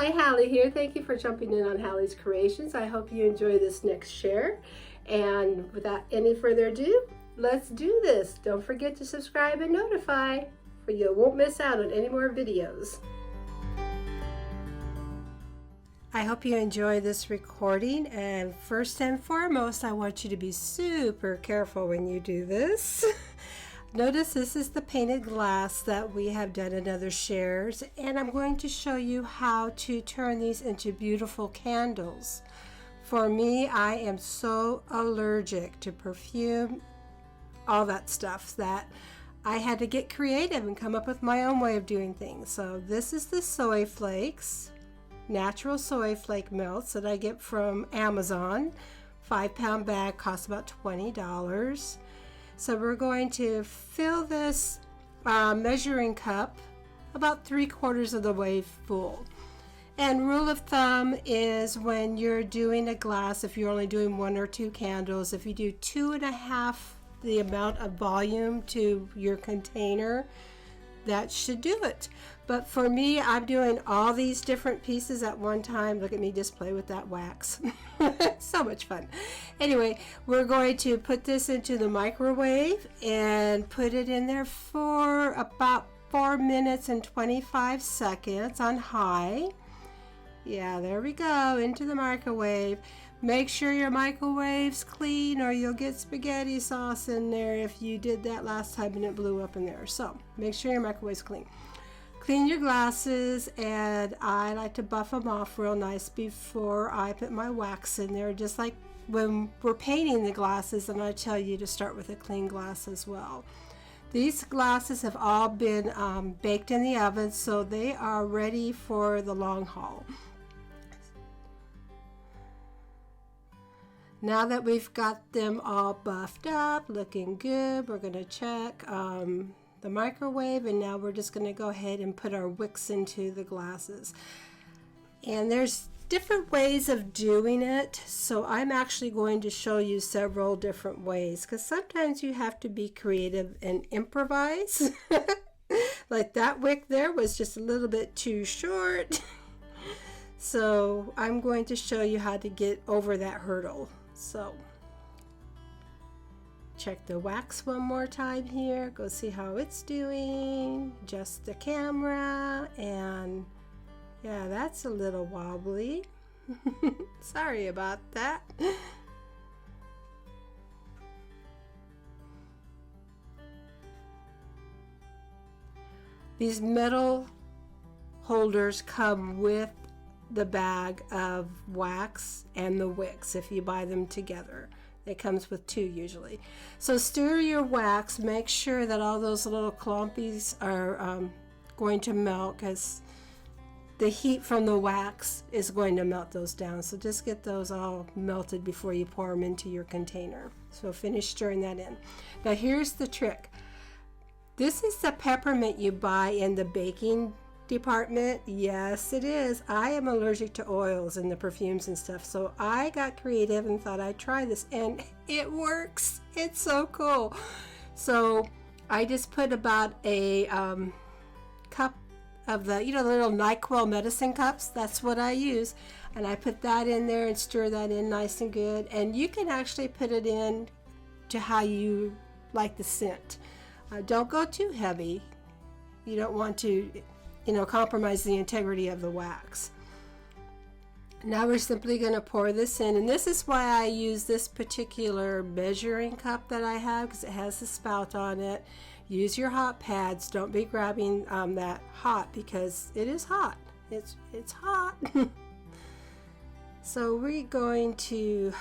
Hi, Hallie here. Thank you for jumping in on Hallie's Creations. I hope you enjoy this next share. And without any further ado, let's do this. Don't forget to subscribe and notify, for you won't miss out on any more videos. I hope you enjoy this recording, and first and foremost, I want you to be super careful when you do this. Notice this is the painted glass that we have done in other shares, and I'm going to show you how to turn these into beautiful candles. For me, I am so allergic to perfume, all that stuff, that I had to get creative and come up with my own way of doing things. So this is the soy flakes, natural soy flake melts that I get from Amazon. 5-pound bag costs about $20. So we're going to fill this measuring cup about 3/4 of the way full. And rule of thumb is when you're doing a glass, if you're only doing 1 or 2 candles, if you do 2.5 the amount of volume to your container, that should do it. But for me, I'm doing all these different pieces at one time. Look at me just play with that wax. So much fun. Anyway, we're going to put this into the microwave and put it in there for about 4 minutes and 25 seconds on high. Yeah, there we go, into the microwave. Make sure your microwave's clean or you'll get spaghetti sauce in there if you did that last time and it blew up in there. So make sure your microwave's clean. Clean your glasses, and I like to buff them off real nice before I put my wax in there, just like when we're painting the glasses, and I tell you to start with a clean glass as well. These glasses have all been baked in the oven, so they are ready for the long haul. Now that we've got them all buffed up, looking good, we're going to check the microwave, and now we're just going to go ahead and put our wicks into the glasses. And there's different ways of doing it, so I'm actually going to show you several different ways, because sometimes you have to be creative and improvise. Like that wick there was just a little bit too short. So I'm going to show you how to get over that hurdle. So check the wax one more time here, go see how it's doing, adjust the camera, and yeah, that's a little wobbly. Sorry about that. These metal holders come with the bag of wax and the wicks if you buy them together. It comes with 2 usually. So stir your wax, make sure that all those little clumpies are going to melt, because the heat from the wax is going to melt those down. So just get those all melted before you pour them into your container. So finish stirring that in. Now here's the trick. This is the peppermint you buy in the baking department. Yes, it is. I am allergic to oils and the perfumes and stuff, so I got creative and thought I'd try this, and it works. It's so cool. So I just put about a cup of the, the little NyQuil medicine cups. That's what I use, and I put that in there and stir that in nice and good. And you can actually put it in to how you like the scent. Don't go too heavy. You don't want to compromise the integrity of the wax. Now we're simply going to pour this in, and this is why I use this particular measuring cup that I have, because it has the spout on it. Use your hot pads. Don't be grabbing that hot, because it is hot. It's hot. So we're going to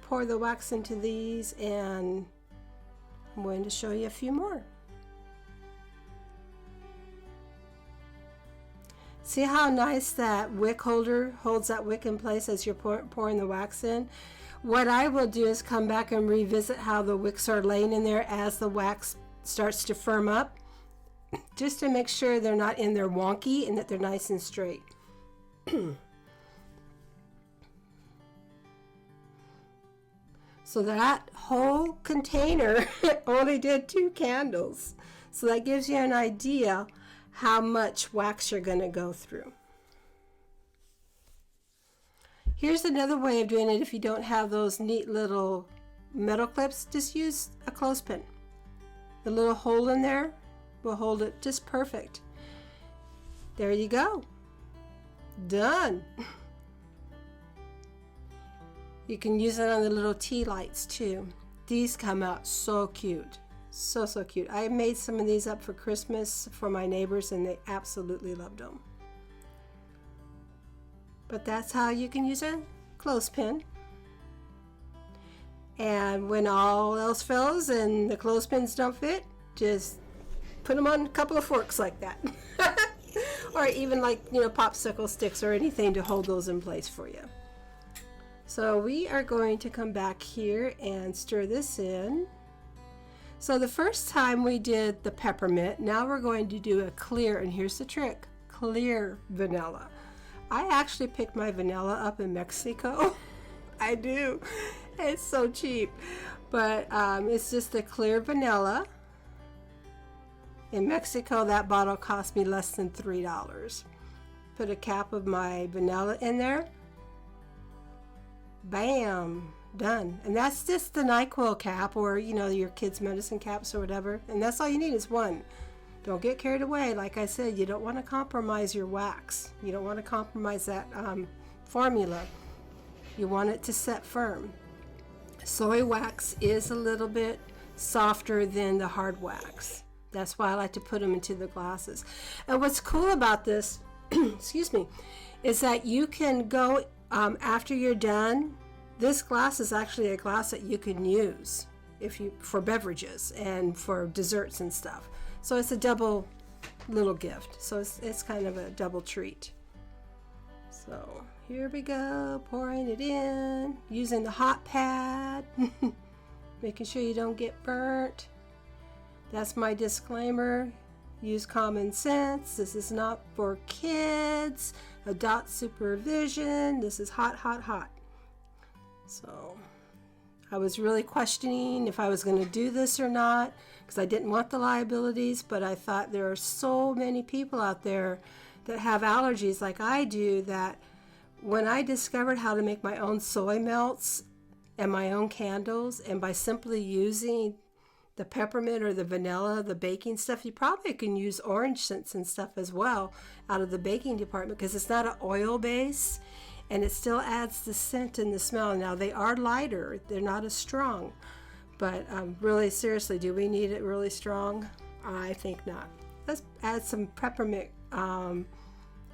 pour the wax into these, and I'm going to show you a few more. See how nice that wick holder holds that wick in place as you're pouring the wax in? What I will do is come back and revisit how the wicks are laying in there as the wax starts to firm up, just to make sure they're not in there wonky and that they're nice and straight. So that whole container only did 2 candles. So that gives you an idea how much wax you're going to go through. Here's another way of doing it. If you don't have those neat little metal clips, just use a clothespin. The little hole in there will hold it just perfect. There you go. Done. You can use it on the little tea lights too. These come out so cute. So cute. I made some of these up for Christmas for my neighbors and they absolutely loved them. But that's how you can use a clothespin. And when all else fails and the clothespins don't fit, just put them on a couple of forks like that. Or even like, popsicle sticks or anything to hold those in place for you. So we are going to come back here and stir this in. So the first time we did the peppermint, now we're going to do a clear, and here's the trick, clear vanilla. I actually picked my vanilla up in Mexico. I do. It's so cheap. But it's just a clear vanilla. In Mexico, that bottle cost me less than $3. Put a cap of my vanilla in there. Bam, done. And that's just the NyQuil cap or, your kids' medicine caps or whatever. And that's all you need is one. Don't get carried away. Like I said, you don't want to compromise your wax. You don't want to compromise that formula. You want it to set firm. Soy wax is a little bit softer than the hard wax. That's why I like to put them into the glasses. And what's cool about this, excuse me, is that you can go after you're done. This glass is actually a glass that you can use for beverages and for desserts and stuff. So it's a double little gift. So it's kind of a double treat. So here we go, pouring it in, using the hot pad, making sure you don't get burnt. That's my disclaimer. Use common sense. This is not for kids. Adult supervision. This is hot, hot, hot. So I was really questioning if I was going to do this or not because I didn't want the liabilities, but I thought there are so many people out there that have allergies like I do that when I discovered how to make my own soy melts and my own candles, and by simply using the peppermint or the vanilla, the baking stuff, you probably can use orange scents and stuff as well out of the baking department because it's not an oil base and it still adds the scent and the smell. Now they are lighter, they're not as strong, but really seriously, do we need it really strong? I think not. Let's add some peppermint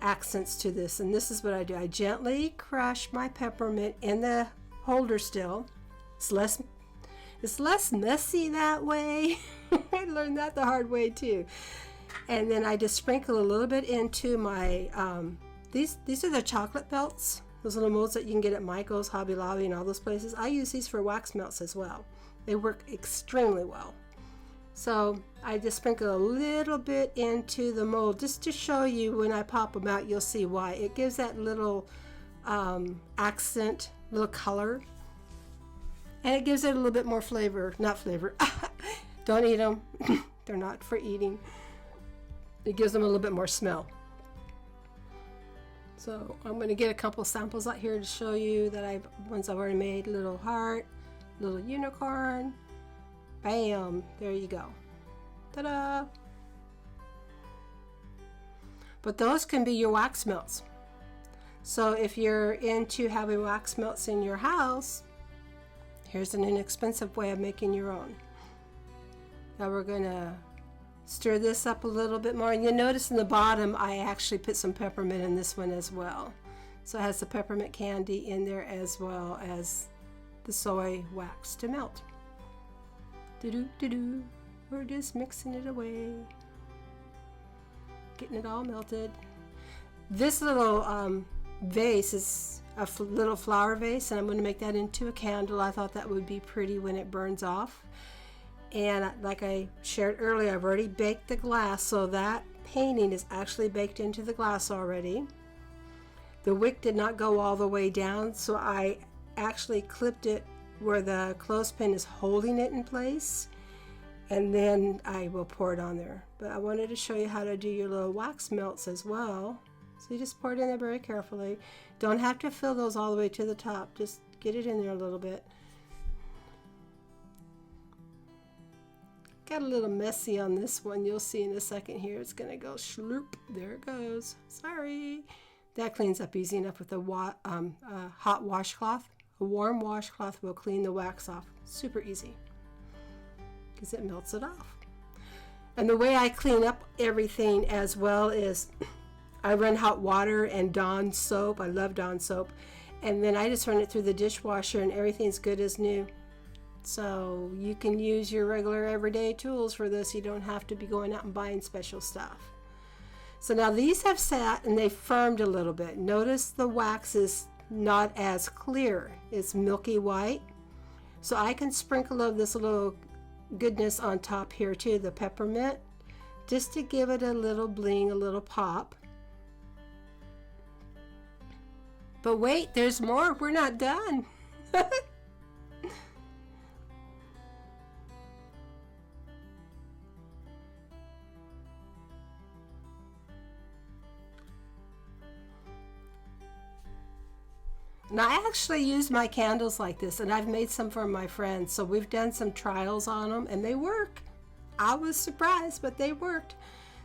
accents to this, and this is what I do. I gently crush my peppermint in the holder still. It's less messy that way. I learned that the hard way too. And then I just sprinkle a little bit into my, these are the chocolate belts, those little molds that you can get at Michael's, Hobby Lobby, and all those places. I use these for wax melts as well. They work extremely well. So I just sprinkle a little bit into the mold just to show you when I pop them out, you'll see why. It gives that little accent, little color. And it gives it a little bit more flavor. Not flavor. Don't eat them. They're not for eating. It gives them a little bit more smell. So I'm going to get a couple samples out here to show you that ones I've already made. Little heart, little unicorn. Bam. There you go. Ta-da. But those can be your wax melts. So if you're into having wax melts in your house, here's an inexpensive way of making your own. Now we're going to stir this up a little bit more. And you'll notice in the bottom, I actually put some peppermint in this one as well. So it has the peppermint candy in there as well as the soy wax to melt. Do-do-do-do. We're just mixing it away. Getting it all melted. This little vase is a little flower vase, and I'm going to make that into a candle. I thought that would be pretty when it burns off. And like I shared earlier, I've already baked the glass, so that painting is actually baked into the glass already. The wick did not go all the way down, so I actually clipped it where the clothespin is holding it in place, and then I will pour it on there. But I wanted to show you how to do your little wax melts as well. So you just pour it in there very carefully. Don't have to fill those all the way to the top. Just get it in there a little bit. Got a little messy on this one. You'll see in a second here. It's going to go slurp. There it goes. Sorry. That cleans up easy enough with a hot washcloth. A warm washcloth will clean the wax off. Super easy because it melts it off. And the way I clean up everything as well is I run hot water and Dawn soap. I love Dawn soap. And then I just run it through the dishwasher and everything's good as new. So you can use your regular everyday tools for this. You don't have to be going out and buying special stuff. So now these have sat and they've firmed a little bit. Notice the wax is not as clear. It's milky white. So I can sprinkle of this little goodness on top here too, the peppermint, just to give it a little bling, a little pop. But wait, there's more. We're not done. And I actually use my candles like this, and I've made some for my friends. So we've done some trials on them, and they work. I was surprised, but they worked.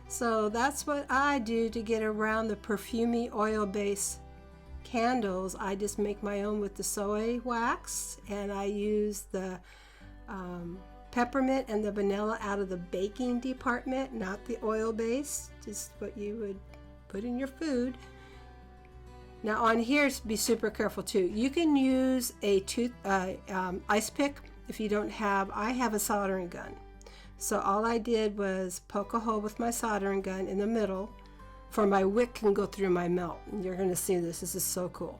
So that's what I do to get around the perfumey oil-based candles. I just make my own with the soy wax, and I use the peppermint and the vanilla out of the baking department, not the oil-based, just what you would put in your food. Now on here, be super careful too. You can use a ice pick if you don't have. I have a soldering gun, so all I did was poke a hole with my soldering gun in the middle, for my wick can go through my melt. And you're going to see this. This is so cool.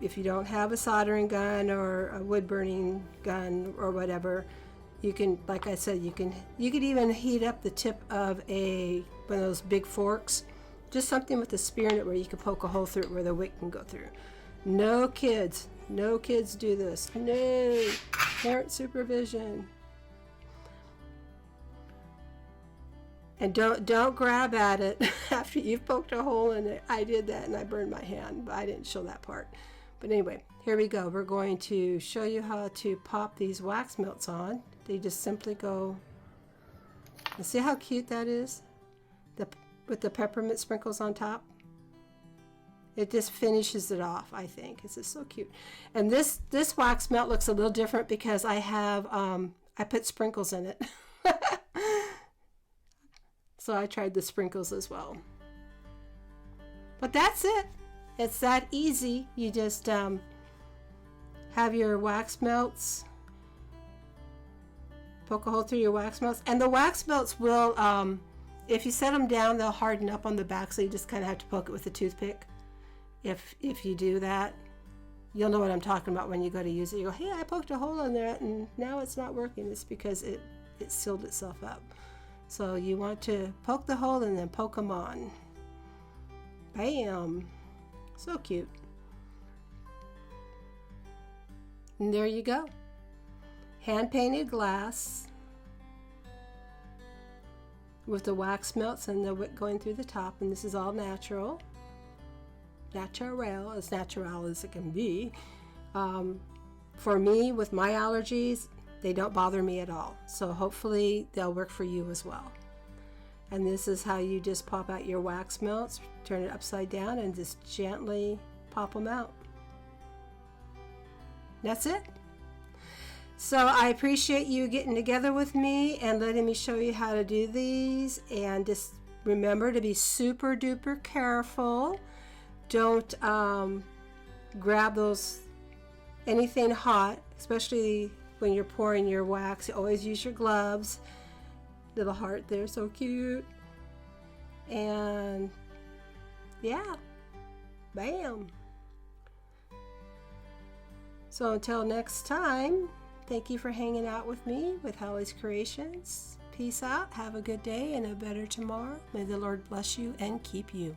If you don't have a soldering gun or a wood burning gun or whatever, you can, like I said, you could even heat up the tip of one of those big forks. Just something with a spear in it where you can poke a hole through it where the wick can go through. No kids do this. No parent supervision. And don't grab at it after you've poked a hole in it. I did that and I burned my hand, but I didn't show that part. But anyway, here we go. We're going to show you how to pop these wax melts on. They just simply go, and see how cute that is? With the peppermint sprinkles on top. It just finishes it off, I think. This is so cute. And this wax melt looks a little different because I have, I put sprinkles in it. So I tried the sprinkles as well. But that's it. It's that easy. You just have your wax melts, poke a hole through your wax melts, and the wax melts will, if you set them down, they'll harden up on the back, so you just kind of have to poke it with a toothpick. If you do that, you'll know what I'm talking about when you go to use it. You go, hey, I poked a hole in there, and now it's not working. It's because it sealed itself up. So you want to poke the hole and then poke them on. Bam! So cute. And there you go. Hand-painted glass with the wax melts and the wick going through the top, and this is all natural. As natural as it can be. For me, with my allergies, they don't bother me at all. So hopefully they'll work for you as well. And this is how you just pop out your wax melts, turn it upside down, and just gently pop them out. That's it. So I appreciate you getting together with me and letting me show you how to do these. And just remember to be super duper careful. Don't grab anything hot, especially when you're pouring your wax. You always use your gloves. Little heart there, so cute. And yeah, bam. So until next time, thank you for hanging out with me with Hallie's Creations. Peace out. Have a good day and a better tomorrow. May the Lord bless you and keep you.